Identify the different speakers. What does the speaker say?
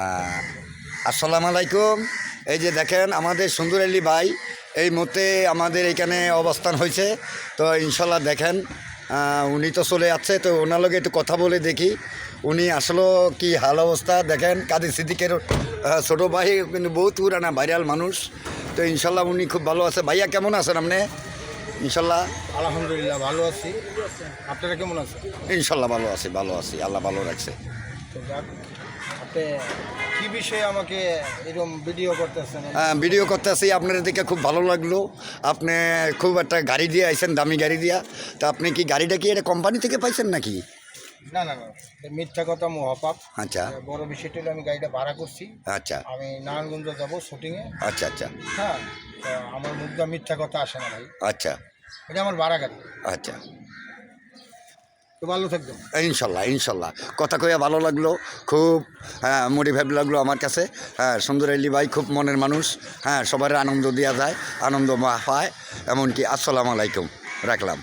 Speaker 1: আহ, আসসালামু আলাইকুম। এই যে দেখেন আমাদের সুন্দর আলী ভাই এই মুহূর্তে আমাদের এখানে অবস্থান হয়েছে। তো ইনশাল্লাহ দেখেন উনি তো চলে যাচ্ছে, তো ওনার লগে একটু কথা বলে দেখি উনি আসলে কি হাল অবস্থা। দেখেন কাদের সিদ্দিকের ছোটো ভাই, কিন্তু বহুত পুরানা ভাইরাল মানুষ। তো ইনশাল্লাহ উনি খুব ভালো আছে। ভাইয়া কেমন আছেন আপনি? ইনশাল্লাহ
Speaker 2: আলহামদুলিল্লাহ ভালো আছি। আপনারা কেমন আছেন?
Speaker 1: ইনশাল্লাহ ভালো আছি, ভালো আছি, আল্লাহ ভালো রাখছে।
Speaker 2: তো যাক, আপনি কি বিষয়ে আমাকে এরকম ভিডিও করতেছেন?
Speaker 1: ভিডিও করতে আসি, আপনার দেখে খুব ভালো লাগলো। আপনি খুব একটা গাড়ি দিয়ে আইছেন, দামি গাড়ি দিয়া। তো আপনি কি গাড়িটা কি এটা কোম্পানি থেকে পাইছেন নাকি?
Speaker 2: না না না, এটা মিথ্যা কথা, মহাপাপ।
Speaker 1: আচ্ছা
Speaker 2: বড় বিষয়টা হলো আমি গাড়িটা ভাড়া করছি।
Speaker 1: আচ্ছা
Speaker 2: আমি নারায়ণগঞ্জ যাব শুটিংয়ে।
Speaker 1: আচ্ছা আচ্ছা
Speaker 2: হ্যাঁ, তো আমার মুখ দিয়ে মিথ্যা কথা আসে না ভাই।
Speaker 1: আচ্ছা
Speaker 2: এটা আমার ভাড়া গাড়ি।
Speaker 1: আচ্ছা।
Speaker 2: তো ভালো থাকবেন।
Speaker 1: ইনশাল্লাহ ইনশাল্লাহ, কথা কইয়া ভালো লাগলো খুব। মোটিভেট লাগলো আমার কাছে। সুন্দর আলী ভাই খুব মনের মানুষ। সবার আনন্দ দেওয়া যায়, আনন্দ পায় এমনকি। আসসালামু আলাইকুম, রাখলাম।